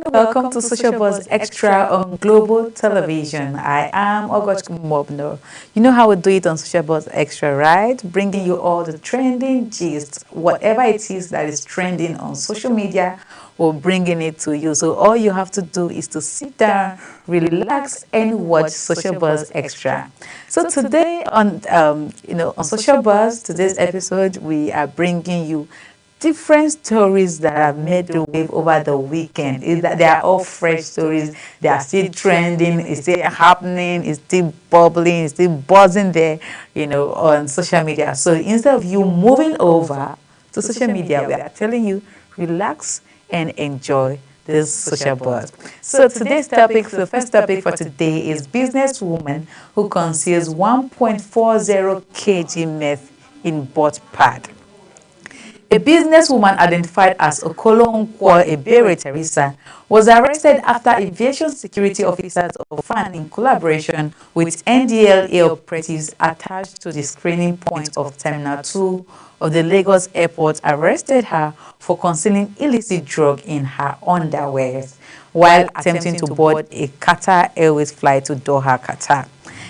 and welcome to Social Buzz Extra on Global Television. I am Ogoch Mobno. You know how we do it on Social Buzz Extra, right? Bringing you all the trending gist, whatever it is that is trending on social media, we're bringing it to you. So all you have to do is to sit down, relax, and watch Social Buzz Extra. So today on Social Buzz, today's episode, we are bringing you different stories that have made the wave over the weekend. Is that they are all fresh stories, they are still trending, it's still happening, it's still bubbling, it's still buzzing there, on social media. So instead of you moving over to social media, we are telling you relax and enjoy this social buzz. So today's topic, the first topic for today is businesswoman who conceals 1.40 kg meth in butt pad. A businesswoman identified as Okolonkwo Ebere Teresa was arrested after aviation security officers of FAN in collaboration with NDLA operatives attached to the screening point of Terminal 2 of the Lagos airport arrested her for concealing illicit drug in her underwear while attempting to board a Qatar Airways flight to Doha, Qatar.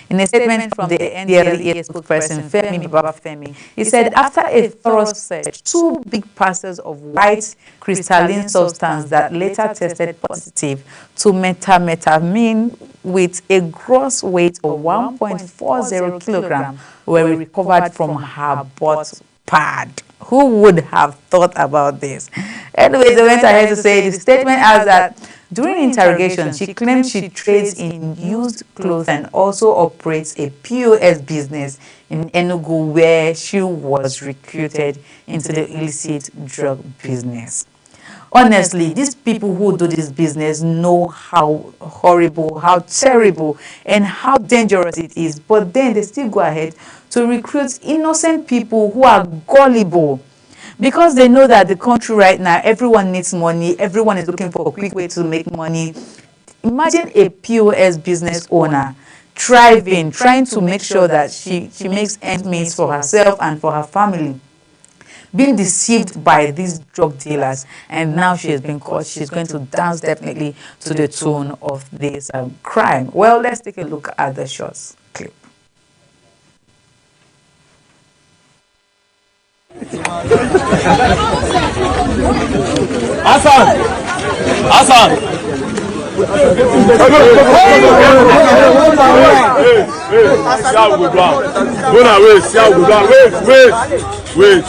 In a statement from the NDLEA spokesperson Femi Babafemi, he said after a thorough search, 2 big parcels of white crystalline substance that later tested positive to methamphetamine with a gross weight of 1.40 kilograms were recovered from her butt pad. Who would have thought about this? Anyway, they went ahead to say the statement adds that during interrogation, she claimed she trades in used clothes and also operates a POS business in Enugu where she was recruited into the illicit drug business. Honestly, these people who do this business know how horrible, how terrible, and how dangerous it is, but then they still go ahead to recruit innocent people who are gullible. Because they know that the country right now, everyone needs money, everyone is looking for a quick way to make money. Imagine a POS business owner thriving, trying to make sure that she makes ends meet for herself and for her family, being deceived by these drug dealers, and now she has been caught. She's going to dance definitely to the tune of this crime. Well, let's take a look at the short clip. Hassan! See how we go down. Go now, wait. See how we go down. Wait.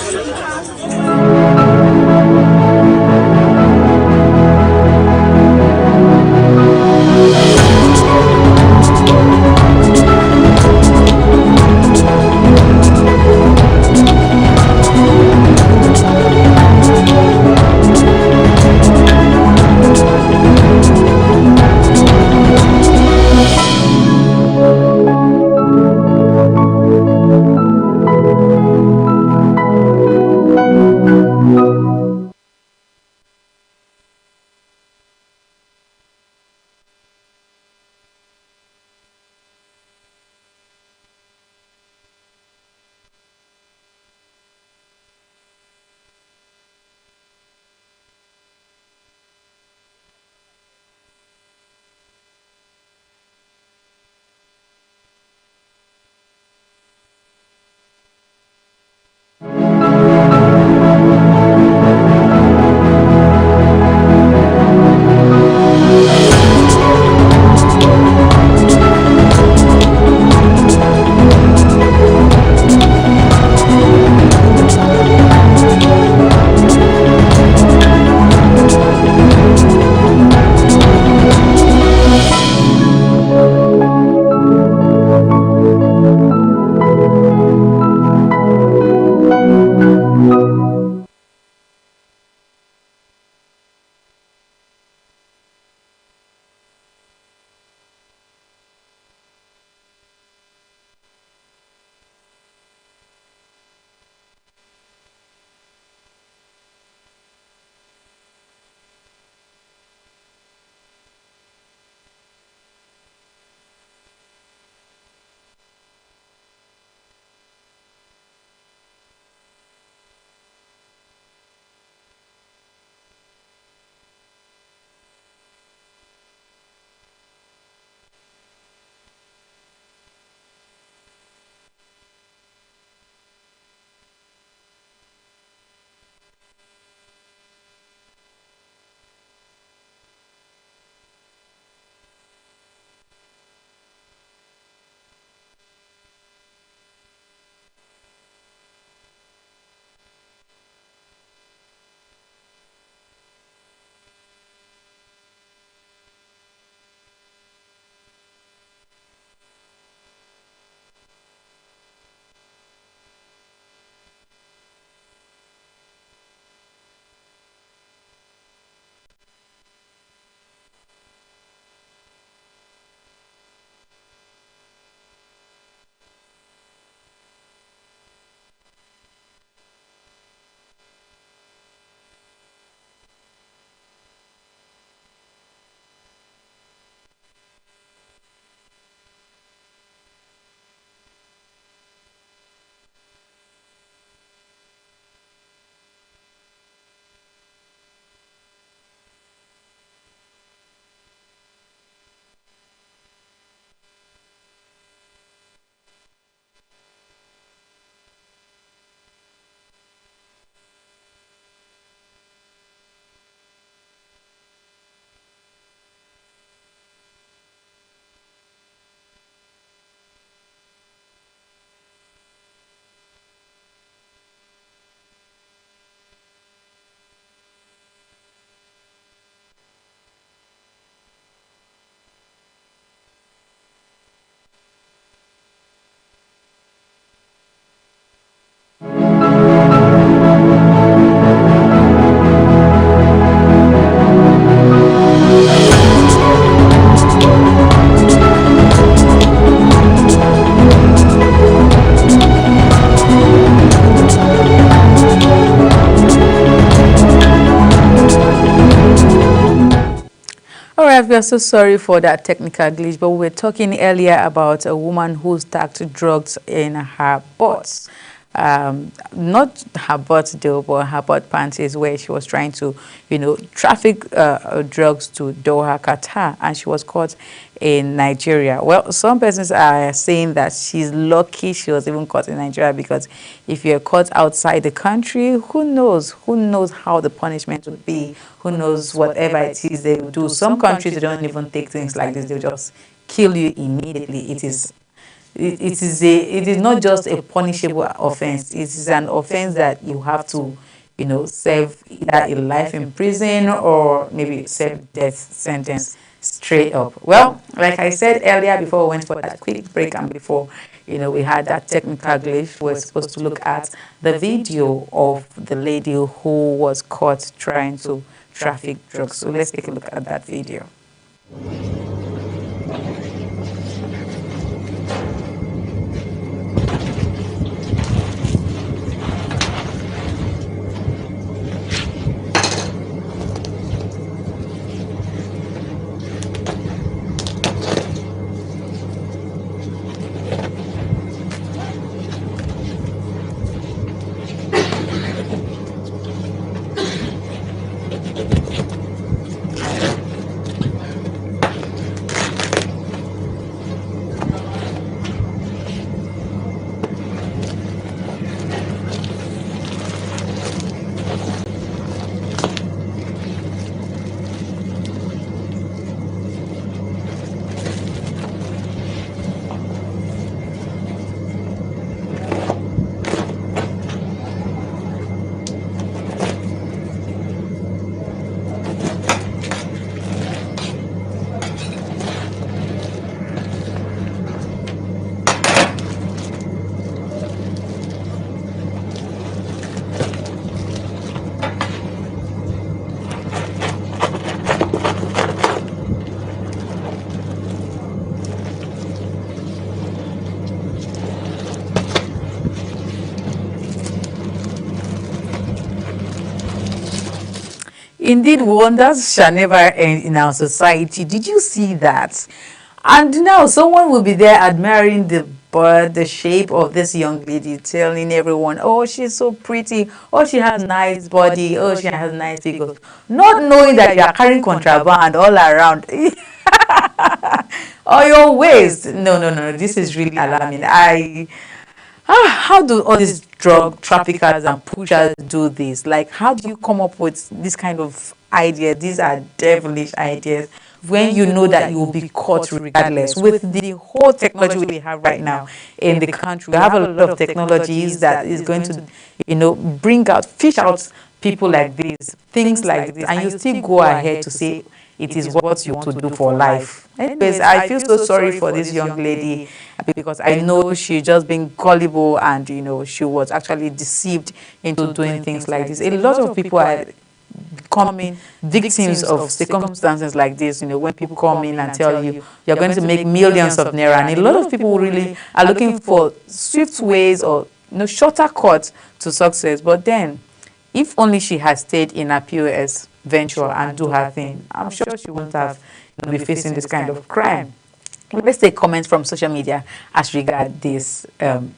Elia, we are so sorry for that technical glitch, but we were talking earlier about a woman who stacked drugs in her butt. Not her butt though, but her butt panties, where she was trying to, traffic drugs to Doha, Qatar, and she was caught in Nigeria. Well, some persons are saying that she's lucky she was even caught in Nigeria, because if you're caught outside the country, who knows? Who knows how the punishment would be? Who knows whatever it is they will do? Some countries, they don't even take things like this. They'll just kill you immediately. It is not just a punishable offense. It is an offense that you have to, serve either a life in prison or maybe serve death sentence straight up. Well, like I said earlier, before we went for that quick break and before, we had that technical glitch, we're supposed to look at the video of the lady who was caught trying to traffic drugs. So let's take a look at that video. Indeed, wonders shall never end in our society. Did you see that? And now someone will be there admiring the bird, the shape of this young lady, telling everyone, oh, she's so pretty, oh, she has nice body, oh, she has nice figures, not knowing that you are carrying contraband all around. Or your waist. No, no, no, this is really alarming. How do all these drug traffickers and pushers do this? Like, how do you come up with this kind of idea? These are devilish ideas when you know that you will be caught regardless. With the whole technology we have right now in the country, we have a lot of technologies that is going to, bring out, fish out people like this, things like this, and you still go ahead to say it is what you want to do for life. Anyways, I feel so sorry for this young lady, because I know she just being gullible and she was actually deceived into doing things like this. A lot of people are becoming victims of circumstances like this, when people come in and tell you you're going to make millions of naira, and a lot of people really are looking for swift ways or shorter cuts to success. But then, if only she had stayed in her POS venture and do her thing, I'm sure she wouldn't have be facing this kind of crime. Let's take comments from social media as regard this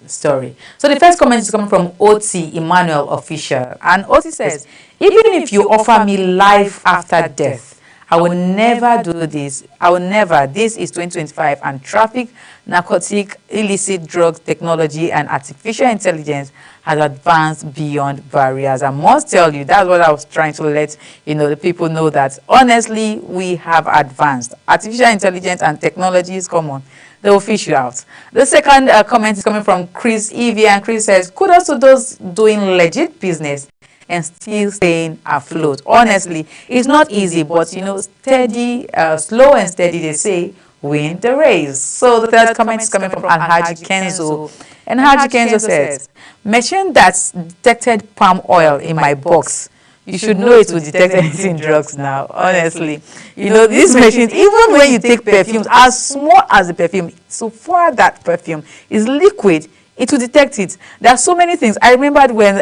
story. So the first comment is coming from OT Emmanuel Official, and OT says, even if you offer me life after death, I will never do this. I will never. This is 2025, and traffic, narcotic, illicit drugs, technology, and artificial intelligence has advanced beyond barriers. I must tell you, that's what I was trying to let the people know, that honestly, we have advanced. Artificial intelligence and technologies, come on, they will fish you out. The second comment is coming from Chris Evie, and Chris says, kudos to those doing legit business and still staying afloat. Honestly, it's not easy, but steady, slow and steady, they say, win the race. So the third comment is coming from Alhaji Kenzo, and Alhaji Kenzo says, machine that detected palm oil in my box, you should know it will detect anything drugs now. Honestly, these machines, even when you take perfumes, as small as the perfume, so far that perfume is liquid, it will detect it. There are so many things. I remembered when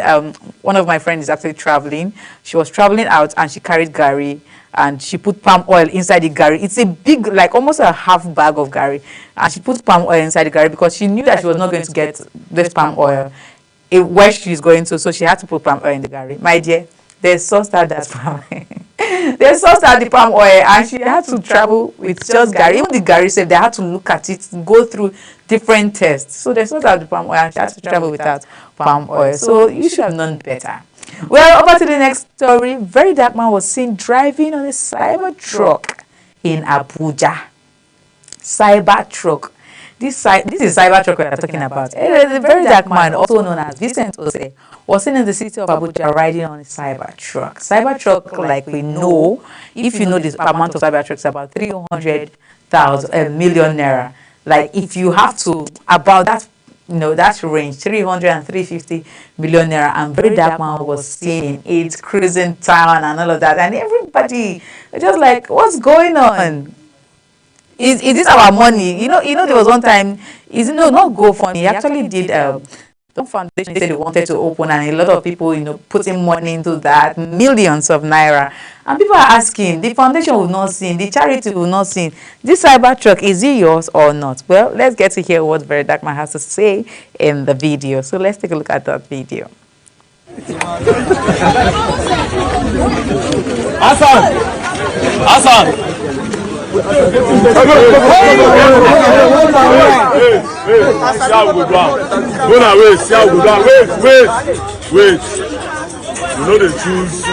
one of my friends is actually traveling. She was traveling out and she carried gari and she put palm oil inside the gari. It's a big, like almost a half bag of gari, and she put palm oil inside the gari because she knew that she was not going to get this palm oil where she's going to, so she had to put palm oil in the gari. My dear, they sussed out that palm oil. They sussed out the palm oil, and she had to travel with just gari. Even the gari said they had to look at it, go through different tests. So they sussed out the palm oil, and she had to travel without palm oil. So you should have known better. Well, over to the next story. Very dark man was seen driving on a cyber truck in Abuja. Cyber truck. This is cyber truck we are talking about. A very dark man, also known as Vincent Ose, was seen in the city of Abuja riding on a cyber truck. Cyber truck, like we know, if you know the amount of cyber trucks, about 300,000 million naira. Like if you have to about that, that range, 300 and 350 million naira, and very dark man was seen in it cruising town and all of that, and everybody just like, what's going on? Is this our money? There was one time, not GoFundMe. He actually did some foundation he said he wanted to open, and a lot of people, putting money into that, millions of naira. And people are asking, the foundation will not seen, the charity will not seen. This cyber truck, is it yours or not? Well, let's get to hear what Very Dark Man has to say in the video. So let's take a look at that video. Hassan. When I wait. You know they choose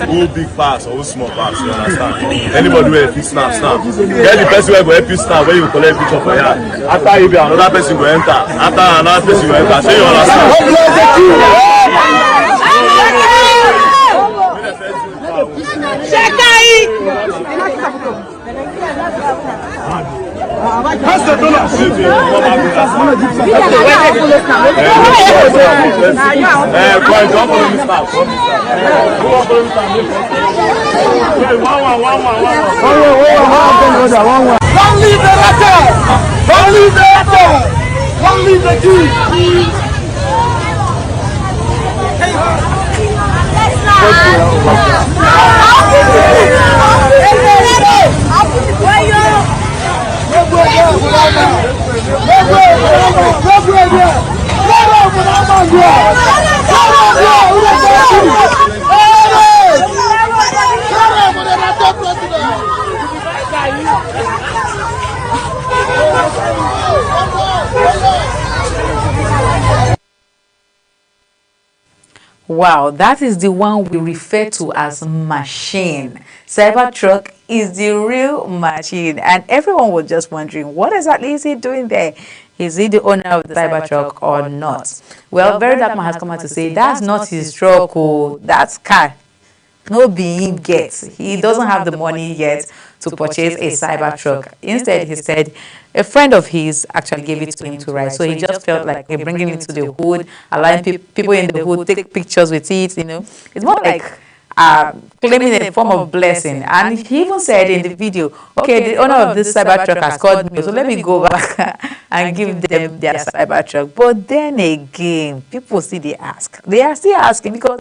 who big pass or who small pass, you understand? Anybody will help you snap. Get the person who will help you snap when you collect picture for ya. After you be another person will enter. After another person will enter. So you understand? Don't leave the key. Wow, that is the one we refer to as machine. Cybertruck is the real machine, and everyone was just wondering, what exactly is he doing there? Is he the owner of the Cybertruck or not? Well, Very Dark Man has come out to say that's not his truck, that's car. No being gets. He doesn't have the money yet to purchase a Cybertruck. Instead, he said a friend of his actually gave it to him to ride. So he just felt like bringing it to the hood, allowing people in the hood take pictures with it. It's more like claiming a form of blessing. And he even said in the video, okay, the owner of this Cybertruck has called me, so let me go back and give them their Cybertruck. But then again, people see they ask. They are still asking because,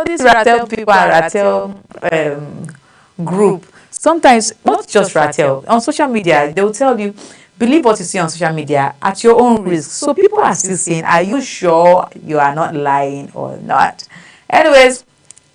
these Ratel people and Ratel group, sometimes, not just Ratel, on social media, they will tell you, believe what you see on social media at your own risk. So people are still saying, are you sure you are not lying or not? Anyways,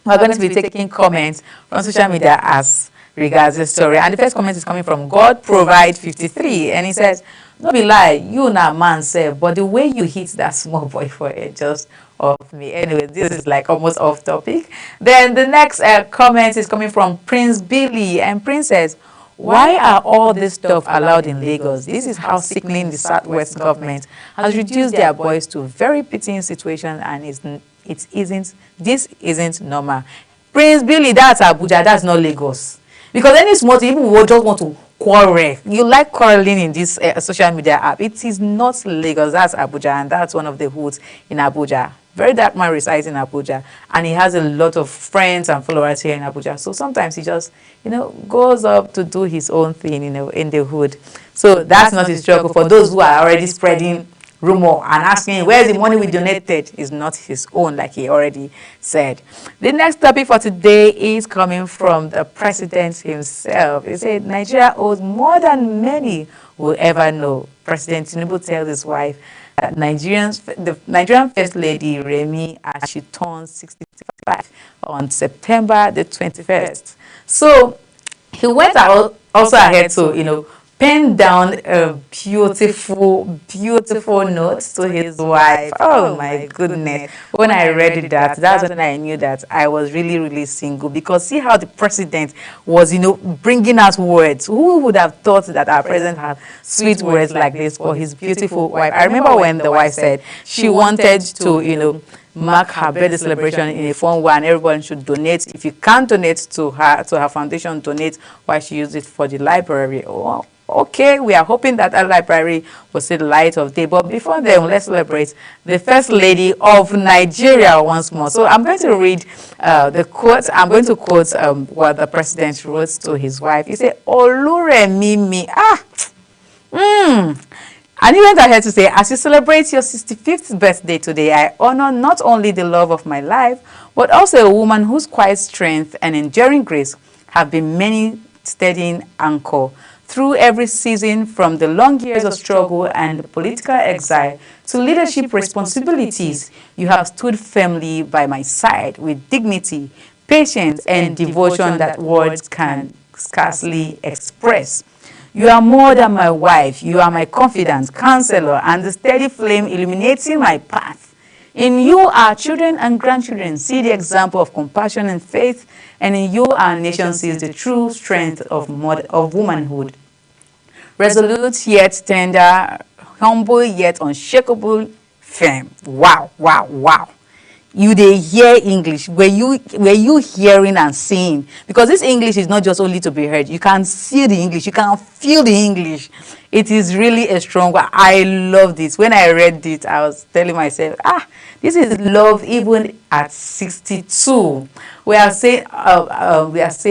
we're going to be taking comments on social media as regards this story. And the first comment is coming from God Provide 53, and he says, "No be lie, you na man say, but the way you hit that small boy for it just off me." Anyway, this is like almost off topic. Then the next comment is coming from Prince Billy, and Prince says, "Why are all this stuff allowed in Lagos? This is how sickening the Southwest government has reduced their boys to very pitying situation, and this isn't normal." Prince Billy, that's Abuja, that's not Lagos. Because any small thing, even we just want to quarrel. You like quarreling in this social media app. It is not Lagos, that's Abuja, and that's one of the hoods in Abuja. Very Dark Man resides in Abuja, and he has a lot of friends and followers here in Abuja. So sometimes he just, goes up to do his own thing, in the hood. So that's not his struggle. For those who are already spreading rumor and asking where's the money we donated is not his own, like he already said. The next topic for today is coming from the president himself. He said Nigeria owes more than many will ever know. President Tinubu tells his wife that the Nigerian First Lady Remi, as she turns 65 on September the 21st. So he went out also ahead to, pen down a beautiful note to his wife. Oh my goodness. When I read that, that's when I knew that I was really, really single, because see how the president was, bringing us words. Who would have thought that our president had sweet words like this for his beautiful wife? I remember when the wife said she wanted to, mark her birthday celebration in a fun way, and everyone should donate. If you can't donate to her foundation, donate while she used it for the library. Oh, okay, we are hoping that our library will see the light of day. But before then, let's celebrate the First Lady of Nigeria once more. So I'm going to read the quote. I'm going to quote what the president wrote to his wife. He said, Oluremimi, and he went ahead to say, as you celebrate your 65th birthday today, I honor not only the love of my life, but also a woman whose quiet strength and enduring grace have been many steadying anchor through every season, from the long years of struggle and political exile to leadership responsibilities. You have stood firmly by my side with dignity, patience, and devotion that words can scarcely express. You are more than my wife. You are my confidant, counselor, and the steady flame illuminating my path. In you, our children and grandchildren see the example of compassion and faith, and in you, our nation sees the true strength of womanhood. Resolute yet tender, humble yet unshakable, firm. Wow, wow, wow. You dey hear English. Were you hearing and seeing? Because this English is not just only to be heard. You can see the English. You can feel the English. It is really a strong one. I loved it. When I read it, I was telling myself, this is love even at 62. We are saying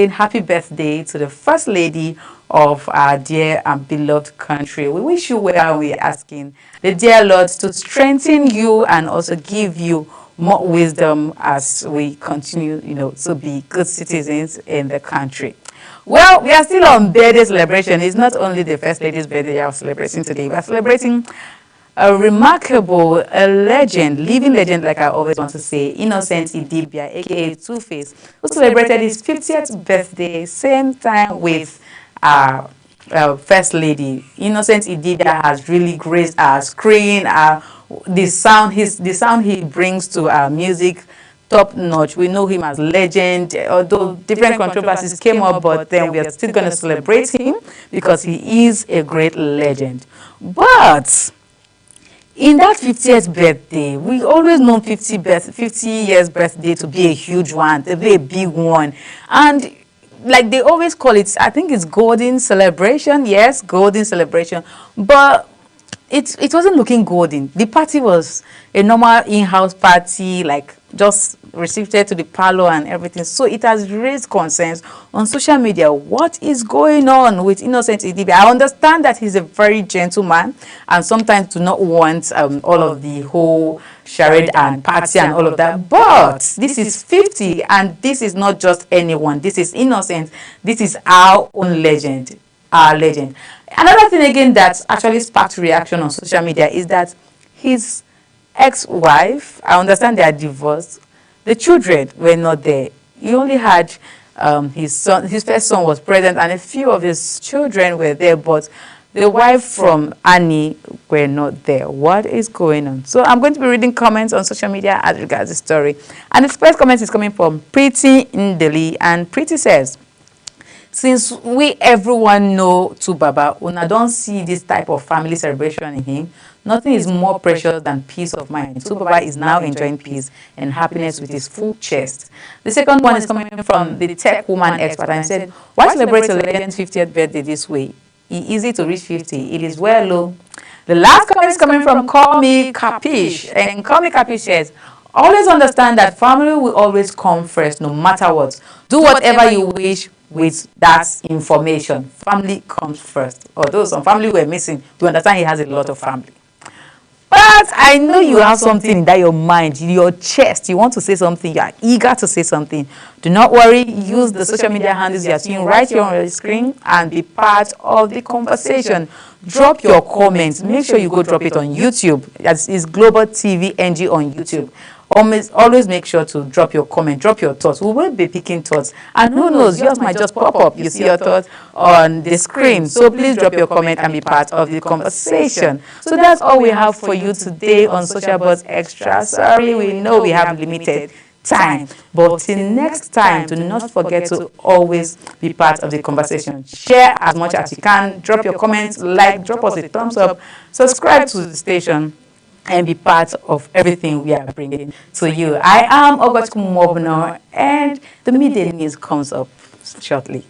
happy birthday to the First Lady of our dear and beloved country. We wish you well. We're asking the dear Lord to strengthen you and also give you more wisdom as we continue, to be good citizens in the country. Well, we are still on birthday celebration. It's not only the First Lady's birthday we are celebrating today. We are celebrating a remarkable, a legend, living legend, like I always want to say, Innocent Idibia, aka Two-Face, who celebrated his 50th birthday, same time with our First Lady. Innocent Idibia has really graced our screen, the sound he brings to our music, top notch. We know him as legend, although different controversies came up, but then we are still going to celebrate him because he is a great legend. But in that 50th birthday, we always know 50 years birthday to be a huge one, to be a big one. And like they always call it, I think it's golden celebration. Yes, golden celebration. But it wasn't looking golden. The party was a normal in-house party, like just received it to the parlor and everything. So it has raised concerns on social media. What is going on with Innocent Idibia? I understand that he's a very gentleman and sometimes do not want all of the whole charade and party and all of that. But this is 50, and this is not just anyone. This is Innocent. This is our own legend. Our legend. Another thing again that actually sparked reaction on social media is that his ex-wife, I understand they are divorced, the children were not there. He only had his son, his first son was present, and a few of his children were there, but the wife from Annie were not there. What is going on? So I'm going to be reading comments on social media as regards the story. And the first comment is coming from Pretty Ndeli, and Pretty says, since we everyone know to Baba, una don't see this type of family celebration in him. Nothing is more precious than peace of mind. Tu Baba is now enjoying peace and happiness with his full chest. The second one is coming from the tech woman expert and said, why celebrate a legend's 50th birthday this way? Easy to reach 50. It is well low. The last comment is coming from Call Me Capiche, and Call Me Capiche says, always understand that family will always come first no matter what. Do whatever you wish with that information. Family comes first. Although some family were missing, you understand he has a lot of family. But I know you have something in that your mind, in your chest. You want to say something. You are eager to say something. Do not worry. Use the social media handles you are seeing right here on your screen and be part of the conversation. Drop your comments. Make sure you go drop it on YouTube. That is Global TV NG on YouTube. Always make sure to drop your comment, drop your thoughts. We will be picking thoughts. And who knows, yours might just pop up. You see your thoughts on the screen. So please drop your comment and be part of the conversation. So that's all we have for you today on Social Buzz Extra. Sorry, we know we have limited time. But till next time, do not forget to always be part of the conversation. Share as much as you can. Drop your comments, like, drop us a thumbs up, subscribe to the station, and be part of everything we are bringing to you. I am Ogochukwu Mobno, and the midday news comes up shortly.